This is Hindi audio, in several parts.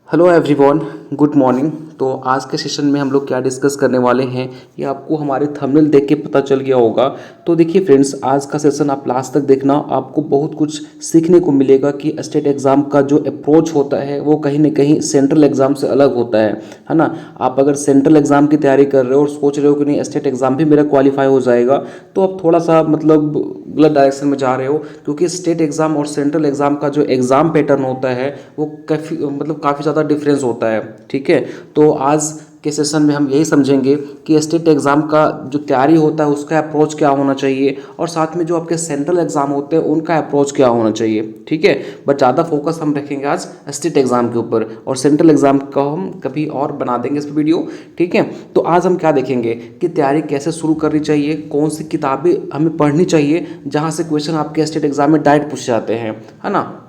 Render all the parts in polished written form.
Hello everyone, good morning. तो आज के सेशन में हम लोग क्या डिस्कस करने वाले हैं ये आपको हमारे थंबनेल देख के पता चल गया होगा। तो देखिए फ्रेंड्स, आज का सेशन आप लास्ट तक देखना, आपको बहुत कुछ सीखने को मिलेगा कि स्टेट एग्ज़ाम का जो अप्रोच होता है वो कहीं ना कहीं सेंट्रल एग्ज़ाम से अलग होता है ना। आप अगर सेंट्रल एग्ज़ाम की तैयारी कर रहे हो और सोच रहे हो कि नहीं स्टेट एग्ज़ाम भी मेरा क्वालिफाई हो जाएगा, तो आप थोड़ा सा मतलब गलत डायरेक्शन में जा रहे हो, क्योंकि स्टेट एग्ज़ाम और सेंट्रल एग्ज़ाम का जो एग्ज़ाम पैटर्न होता है वो काफ़ी ज़्यादा डिफरेंस होता है। ठीक है, तो आज के सेशन में हम यही समझेंगे कि स्टेट एग्ज़ाम का जो तैयारी होता है उसका अप्रोच क्या होना चाहिए, और साथ में जो आपके सेंट्रल एग्ज़ाम होते हैं उनका अप्रोच क्या होना चाहिए। ठीक है, बट ज़्यादा फोकस हम रखेंगे आज स्टेट एग्ज़ाम के ऊपर, और सेंट्रल एग्ज़ाम का हम कभी और बना देंगे इस पर वीडियो। ठीक है, तो आज हम क्या देखेंगे कि तैयारी कैसे शुरू करनी चाहिए, कौन सी किताबें हमें पढ़नी चाहिए जहाँ से क्वेश्चन आपके स्टेट एग्ज़ाम में डायरेक्ट पूछे जाते हैं, है ना।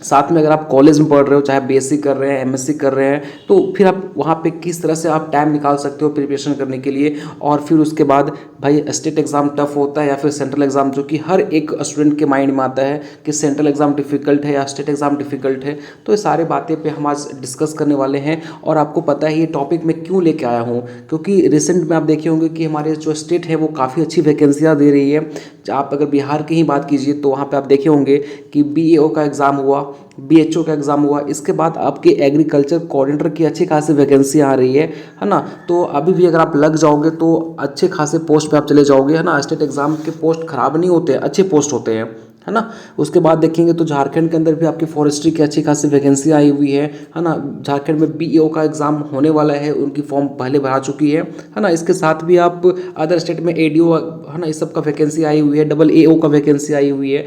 साथ में अगर आप कॉलेज में पढ़ रहे हो, चाहे बीएससी कर रहे हैं, एमएससी कर रहे हैं, तो फिर आप वहाँ पे किस तरह से आप टाइम निकाल सकते हो प्रिपरेशन करने के लिए। और फिर उसके बाद भाई स्टेट एग्ज़ाम टफ होता है या फिर सेंट्रल एग्ज़ाम, जो कि हर एक स्टूडेंट के माइंड में आता है कि सेंट्रल एग्ज़ाम डिफ़िकल्ट है या स्टेट एग्ज़ाम डिफ़िकल्ट है। तो ये सारे बातें पे हम आज डिस्कस करने वाले हैं। और आपको पता है ये टॉपिक मैं क्यों लेके आया हूँ, क्योंकि रिसेंट में आप देखे होंगे कि हमारे जो स्टेट है वो काफ़ी अच्छी वैकेंसियाँ दे रही है। आप अगर बिहार की ही बात कीजिए तो वहाँ पे आप देखे होंगे कि बीएओ का एग्ज़ाम हुआ, बीएचओ का एग्ज़ाम हुआ, इसके बाद आपके एग्रीकल्चर कोऑर्डिनेटर की अच्छी खासी वैकेंसी आ रही है ना। तो अभी भी अगर आप लग जाओगे तो अच्छे खासे पोस्ट पे आप चले जाओगे, है ना। स्टेट एग्ज़ाम के पोस्ट खराब नहीं होते हैं, अच्छे पोस्ट होते हैं, है ना। उसके बाद देखेंगे तो झारखंड के अंदर भी आपकी फॉरेस्ट्री की अच्छी खासी वैकेंसी आई हुई है ना। झारखंड में बीईओ का एग्ज़ाम होने वाला है, उनकी फॉर्म पहले भरा चुकी है ना। इसके साथ भी आप अदर स्टेट में एडीओ, है ना, इस सब का वैकेंसी आई हुई है, डबल एओ का वैकेंसी आई हुई है।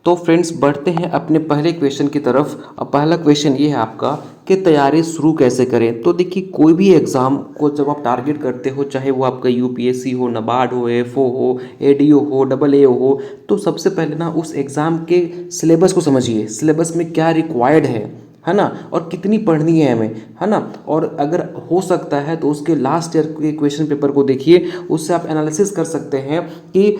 तो फ्रेंड्स, बढ़ते हैं अपने पहले क्वेश्चन की तरफ। अब पहला क्वेश्चन ये है आपका कि तैयारी शुरू कैसे करें। तो देखिए, कोई भी एग्ज़ाम को जब आप टारगेट करते हो, चाहे वो आपका यूपीएससी हो, नाबार्ड हो, एफओ हो, एडीओ हो, डबल एओ हो, तो सबसे पहले ना उस एग्ज़ाम के सिलेबस को समझिए। सिलेबस में क्या रिक्वायर्ड है ना, और कितनी पढ़नी है हमें, है ना। और अगर हो सकता है तो उसके लास्ट ईयर के क्वेश्चन पेपर को देखिए, उससे आप एनालिसिस कर सकते हैं कि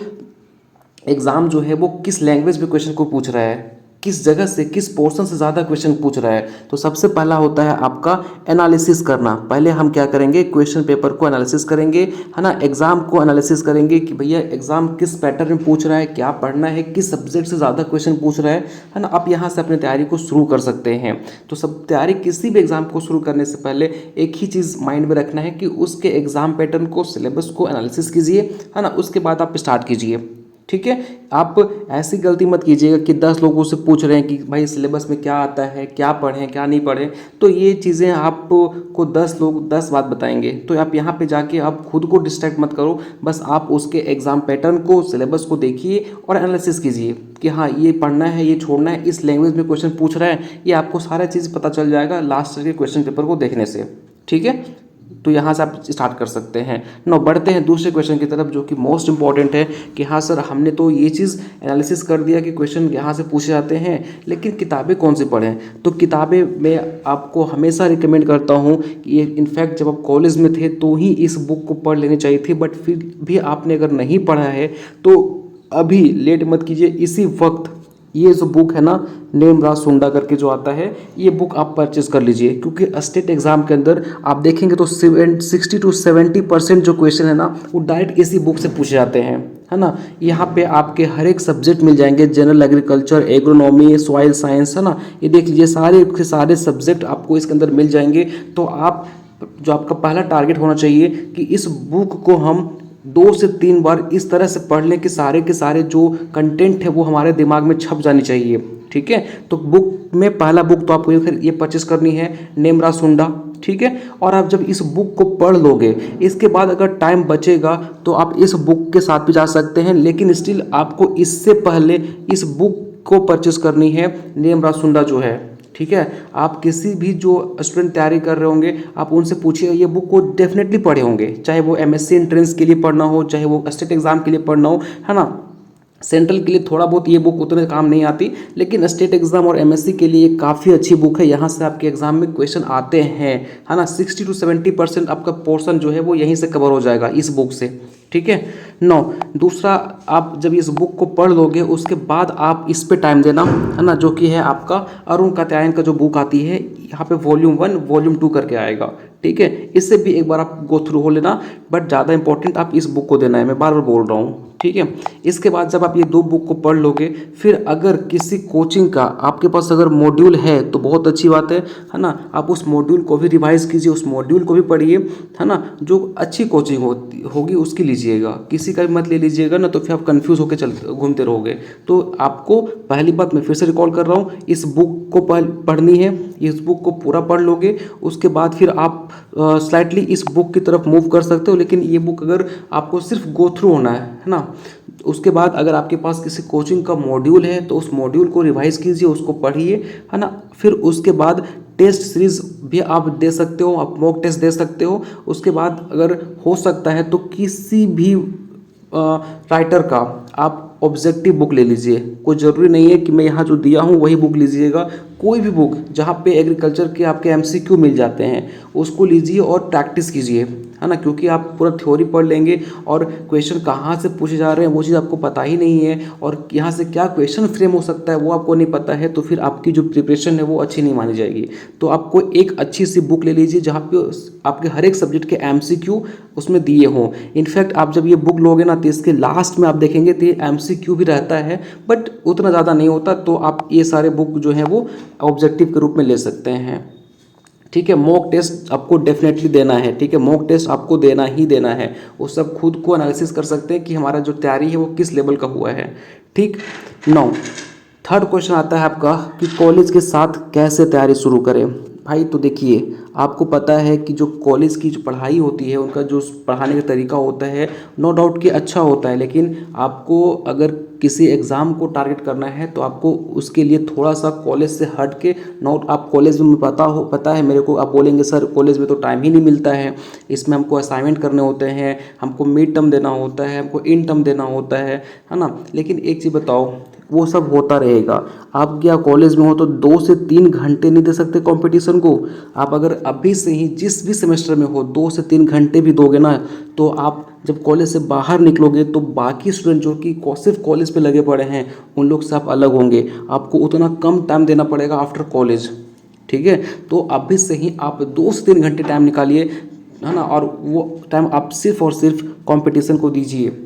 एग्ज़ाम जो है वो किस लैंग्वेज में क्वेश्चन को पूछ रहा है, किस जगह से, किस पोर्शन से ज़्यादा क्वेश्चन पूछ रहा है। तो सबसे पहला होता है आपका एनालिसिस करना। पहले हम क्या करेंगे, क्वेश्चन पेपर को एनालिसिस करेंगे, है ना। एग्ज़ाम को एनालिसिस करेंगे कि भैया एग्ज़ाम किस पैटर्न में पूछ रहा है, क्या पढ़ना है, किस सब्जेक्ट से ज़्यादा क्वेश्चन पूछ रहा है ना। आप यहाँ से अपनी तैयारी को शुरू कर सकते हैं। तो सब तैयारी किसी भी एग्ज़ाम को शुरू करने से पहले एक ही चीज़ माइंड में रखना है कि उसके एग्ज़ाम पैटर्न को, सिलेबस को एनालिसिस कीजिए, है ना। उसके बाद आप स्टार्ट कीजिए। ठीक है, आप ऐसी गलती मत कीजिएगा कि 10 लोगों से पूछ रहे हैं कि भाई सिलेबस में क्या आता है, क्या पढ़ें क्या नहीं पढ़ें। तो ये चीज़ें आपको 10 लोग 10 बात बताएंगे, तो आप यहाँ पे जाके आप खुद को डिस्ट्रैक्ट मत करो। बस आप उसके एग्ज़ाम पैटर्न को, सिलेबस को देखिए और एनालिसिस कीजिए कि हाँ ये पढ़ना है, ये छोड़ना है, इस लैंग्वेज में क्वेश्चन पूछ रहा है। ये आपको सारा चीज़ पता चल जाएगा लास्ट के क्वेश्चन पेपर को देखने से। ठीक है, तो यहाँ से आप स्टार्ट कर सकते हैं। नो, बढ़ते हैं दूसरे क्वेश्चन की तरफ, जो कि मोस्ट इंपॉर्टेंट है कि हाँ सर, हमने तो ये चीज़ एनालिसिस कर दिया कि क्वेश्चन यहाँ से पूछे जाते हैं, लेकिन किताबें कौन सी पढ़ें। तो किताबें मैं आपको हमेशा रिकमेंड करता हूँ कि ये इनफैक्ट जब आप कॉलेज में थे तो ही इस बुक को पढ़ लेनी चाहिए थी, बट फिर भी आपने अगर नहीं पढ़ा है तो अभी लेट मत कीजिए, इसी वक्त ये जो बुक है ना, नेमराज सुंडा करके जो आता है, ये बुक आप परचेज कर लीजिए। क्योंकि स्टेट एग्जाम के अंदर आप देखेंगे तो 60 to 70% जो क्वेश्चन है ना वो डायरेक्ट इसी बुक से पूछे जाते हैं, है ना। यहाँ पे आपके हर एक सब्जेक्ट मिल जाएंगे, general agriculture, agronomy, soil science, है ना। ये देख लीजिए सारे के सारे सब्जेक्ट आपको इसके अंदर मिल जाएंगे। तो आप, जो आपका पहला टारगेट होना चाहिए कि इस बुक को हम 2 से 3 बार इस तरह से पढ़ लें कि सारे के सारे जो कंटेंट है वो हमारे दिमाग में छप जानी चाहिए। ठीक है, तो बुक में पहला बुक तो आपको ये परचेस करनी है, नेमराज सुंडा। ठीक है, और आप जब इस बुक को पढ़ लोगे, इसके बाद अगर टाइम बचेगा तो आप इस बुक के साथ भी जा सकते हैं, लेकिन स्टिल आपको इससे पहले इस बुक को परचेस करनी है, नेमराज सुंडा जो है। ठीक है, आप किसी भी जो स्टूडेंट तैयारी कर रहे होंगे आप उनसे पूछिए, ये बुक को डेफिनेटली पढ़े होंगे, चाहे वो एमएससी एंट्रेंस के लिए पढ़ना हो, चाहे वो स्टेट एग्जाम के लिए पढ़ना हो, है ना। सेंट्रल के लिए थोड़ा बहुत ये बुक उतने काम नहीं आती, लेकिन स्टेट एग्जाम और एमएससी के लिए काफ़ी अच्छी बुक है। यहाँ से आपके एग्जाम में क्वेश्चन आते हैं, है ना। 60 to 70% आपका पोर्शन जो है वो यहीं से कवर हो जाएगा इस बुक से। ठीक है। नौ, दूसरा, आप जब इस बुक को पढ़ लोगे उसके बाद आप इस पे टाइम देना, है ना, जो कि है आपका अरुण कात्यायन का जो बुक आती है यहाँ पे वॉल्यूम 1 वॉल्यूम 2 करके आएगा। ठीक है, इससे भी एक बार आप गो थ्रू हो लेना, बट ज़्यादा इंपॉर्टेंट आप इस बुक को देना है, मैं बार बार बोल रहा हूँ। ठीक है, इसके बाद जब आप ये 2 बुक को पढ़ लोगे, फिर अगर किसी कोचिंग का आपके पास अगर मॉड्यूल है तो बहुत अच्छी बात है ना, आप उस मॉड्यूल को भी रिवाइज कीजिए, उस मॉड्यूल को भी पढ़िए, है ना। जो अच्छी कोचिंग होगी उसकी लीजिएगा, किसी का भी मत ले लीजिएगा ना, तो फिर आप कंफ्यूज होकर चल घूमते रहोगे। तो आपको पहली बात मैं फिर से रिकॉल कर रहा हूँ, इस बुक को पढ़नी है, इस बुक को पूरा पढ़ लोगे उसके बाद फिर आप स्लाइटली इस बुक की तरफ मूव कर सकते हो, लेकिन ये बुक अगर आपको सिर्फ गो थ्रू होना है ना, उसके बाद अगर आपके पास किसी कोचिंग का मॉड्यूल है तो उस मॉड्यूल को रिवाइज कीजिए, उसको पढ़िए, है ना। फिर उसके बाद टेस्ट सीरीज भी आप दे सकते हो, आप मॉक टेस्ट दे सकते हो। उसके बाद अगर हो सकता है तो किसी भी राइटर का आप ऑब्जेक्टिव बुक ले लीजिए, कोई ज़रूरी नहीं है कि मैं यहाँ जो दिया हूँ वही बुक लीजिएगा, कोई भी बुक जहाँ पे एग्रीकल्चर के आपके एमसीक्यू मिल जाते हैं उसको लीजिए और प्रैक्टिस कीजिए, है ना। क्योंकि आप पूरा थ्योरी पढ़ लेंगे और क्वेश्चन कहाँ से पूछे जा रहे हैं वो चीज़ आपको पता ही नहीं है, और यहाँ से क्या क्वेश्चन फ्रेम हो सकता है वो आपको नहीं पता है, तो फिर आपकी जो प्रिपरेशन है वो अच्छी नहीं मानी जाएगी। तो आपको एक अच्छी सी बुक ले लीजिए जहाँ पे आपके हर एक सब्जेक्ट के एमसीक्यू उसमें दिए हों। इनफैक्ट आप जब ये बुक लोगे ना तो इसके लास्ट में आप देखेंगे तो ये एमसीक्यू भी रहता है, बट उतना ज़्यादा नहीं होता, तो आप ये सारे बुक जो हैं वो ऑब्जेक्टिव के रूप में ले सकते हैं। ठीक है, मॉक टेस्ट आपको डेफिनेटली देना है। ठीक है, मॉक टेस्ट आपको देना ही देना है, वो सब खुद को एनालिसिस कर सकते हैं कि हमारा जो तैयारी है वो किस लेवल का हुआ है। ठीक। 9, थर्ड क्वेश्चन आता है आपका कि कॉलेज के साथ कैसे तैयारी शुरू करें। भाई तो देखिए, आपको पता है कि जो कॉलेज की जो पढ़ाई होती है उनका जो पढ़ाने का तरीका होता है नो डाउट कि अच्छा होता है, लेकिन आपको अगर किसी एग्ज़ाम को टारगेट करना है तो आपको उसके लिए थोड़ा सा कॉलेज से हट के, नोट आप कॉलेज में पता है मेरे को, आप बोलेंगे सर कॉलेज में तो टाइम ही नहीं मिलता है, इसमें हमको असाइनमेंट करने होते हैं, हमको मिड टर्म देना होता है, हमको इन टर्म देना होता है ना। लेकिन एक चीज़ बताओ, वो सब होता रहेगा, आप क्या कॉलेज में हो तो 2 से 3 घंटे नहीं दे सकते कंपटीशन को। आप अगर अभी से ही जिस भी सेमेस्टर में हो 2 से 3 घंटे भी दोगे ना, तो आप जब कॉलेज से बाहर निकलोगे तो बाकी स्टूडेंट जो कि सिर्फ कॉलेज पे लगे पड़े हैं उन लोग से आप अलग होंगे, आपको उतना कम टाइम देना पड़ेगा आफ्टर कॉलेज। ठीक है, तो अभी से ही आप 2 से 3 घंटे टाइम निकालिए, है ना, और वो टाइम आप सिर्फ और सिर्फ कंपटीशन को दीजिए,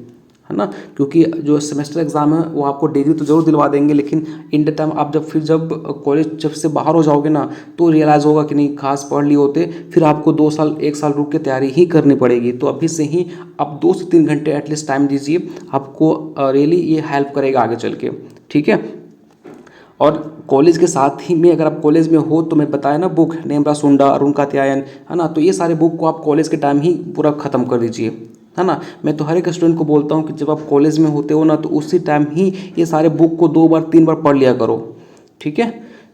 है ना। क्योंकि जो सेमेस्टर एग्ज़ाम है वो आपको डिग्री तो जरूर दिलवा देंगे, लेकिन इन द टाइम आप जब कॉलेज से बाहर हो जाओगे ना तो रियलाइज़ होगा कि नहीं खास पढ़ लिए होते, फिर आपको 2 साल 1 साल रुक के तैयारी ही करनी पड़ेगी। तो अभी से ही आप 2 से 3 घंटे एटलीस्ट टाइम दीजिए, आपको रियली ये हेल्प करेगा आगे चल के। ठीक है, और कॉलेज के साथ ही में अगर आप कॉलेज में हो तो मैं बताया ना बुक नेमरा सुंडा, अरुण कात्यायन, है ना, तो ये सारे बुक को आप कॉलेज के टाइम ही पूरा ख़त्म कर दीजिए, है ना। मैं तो हर एक स्टूडेंट को बोलता हूँ कि जब आप कॉलेज में होते हो ना तो उसी टाइम ही ये सारे बुक को 2 बार 3 बार पढ़ लिया करो। ठीक है।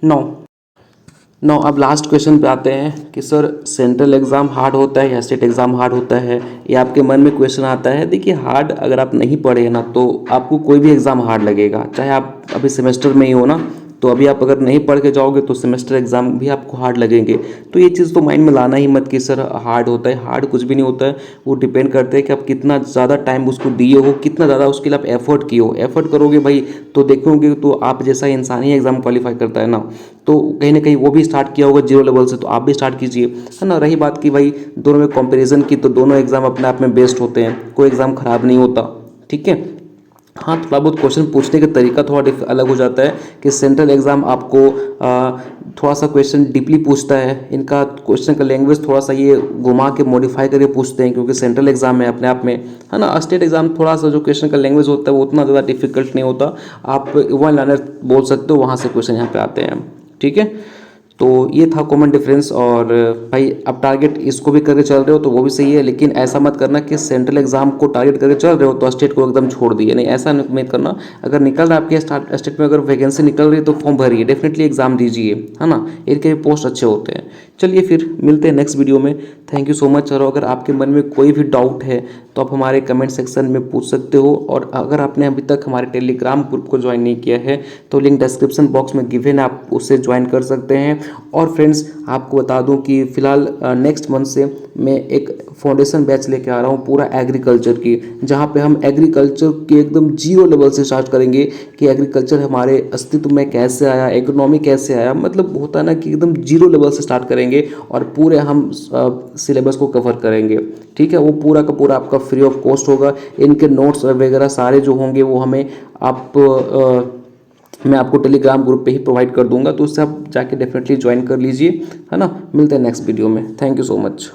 9, अब लास्ट क्वेश्चन पे आते हैं कि सर सेंट्रल एग्ज़ाम हार्ड होता है या स्टेट एग्ज़ाम हार्ड होता है, ये आपके मन में क्वेश्चन आता है। देखिए, हार्ड अगर आप नहीं पढ़े ना तो आपको कोई भी एग्ज़ाम हार्ड लगेगा, चाहे आप अभी सेमेस्टर में ही हो ना, तो अभी आप अगर नहीं पढ़ के जाओगे तो सेमेस्टर एग्ज़ाम भी आपको हार्ड लगेंगे। तो ये चीज़ तो माइंड में लाना ही मत कि सर हार्ड होता है, हार्ड कुछ भी नहीं होता है। वो डिपेंड करता है कि आप कितना ज़्यादा टाइम उसको दिए हो, कितना ज़्यादा उसके लिए आप एफर्ट किए हो। एफर्ट करोगे भाई तो देखोगे तो आप जैसा इंसान ही एग्ज़ाम क्वालिफाई करता है ना, तो कहीं ना कहीं वो भी स्टार्ट किया होगा 0 लेवल से, तो आप भी स्टार्ट कीजिए, है ना। रही बात कि भाई दोनों में कंपैरिजन की, तो दोनों एग्ज़ाम अपने आप में बेस्ट होते हैं, कोई एग्ज़ाम ख़राब नहीं होता। ठीक है, हाँ, थोड़ा बहुत क्वेश्चन पूछने का तरीका थोड़ा अलग हो जाता है कि सेंट्रल एग्ज़ाम आपको थोड़ा सा क्वेश्चन डीपली पूछता है, इनका क्वेश्चन का लैंग्वेज थोड़ा सा ये घुमा के मॉडिफाई करके पूछते हैं, क्योंकि सेंट्रल एग्ज़ाम है अपने आप में, है ना। स्टेट एग्ज़ाम थोड़ा सा जो क्वेश्चन का लैंग्वेज होता है वो उतना ज़्यादा डिफिकल्ट नहीं होता, आप वन लाइनर बोल सकते हो, वहाँ से क्वेश्चन यहाँ पे आते हैं। ठीक है, तो ये था कॉमन डिफरेंस। और भाई आप टारगेट इसको भी करके चल रहे हो तो वो भी सही है, लेकिन ऐसा मत करना कि सेंट्रल एग्जाम को टारगेट करके चल रहे हो तो स्टेट को एकदम छोड़ दिए, नहीं, ऐसा मत करना। अगर निकल रहा है आपके स्टेट में अगर वैकेंसी निकल रही है तो फॉर्म भरिए, डेफिनेटली एग्जाम दीजिए, है ना, इनके भी पोस्ट अच्छे होते हैं। चलिए फिर मिलते हैं नेक्स्ट वीडियो में। Thank you so much. और अगर आपके मन में कोई भी डाउट है तो आप हमारे कमेंट सेक्शन में पूछ सकते हो, और अगर आपने अभी तक हमारे टेलीग्राम ग्रुप को ज्वाइन नहीं किया है तो लिंक डिस्क्रिप्शन बॉक्स में गिवन है, आप उससे ज्वाइन कर सकते हैं। और फ्रेंड्स आपको बता दूं कि फ़िलहाल नेक्स्ट मंथ से मैं एक फाउंडेशन बैच लेके आ रहा हूँ पूरा एग्रीकल्चर की, जहाँ पे हम एग्रीकल्चर के एकदम जीरो लेवल से स्टार्ट करेंगे कि एग्रीकल्चर हमारे अस्तित्व में कैसे आया, इकोनॉमी कैसे आया, मतलब होता है ना कि एकदम जीरो लेवल से स्टार्ट करेंगे और पूरे हम सिलेबस को कवर करेंगे। ठीक है, वो पूरा का पूरा आपका फ्री ऑफ कॉस्ट होगा। इनके नोट्स वगैरह सारे जो होंगे वो हमें आप मैं आपको टेलीग्राम ग्रुप पे ही प्रोवाइड कर दूंगा, तो उससे आप जाके डेफिनेटली ज्वाइन कर लीजिए, है ना। मिलते हैं नेक्स्ट वीडियो में। Thank you so much.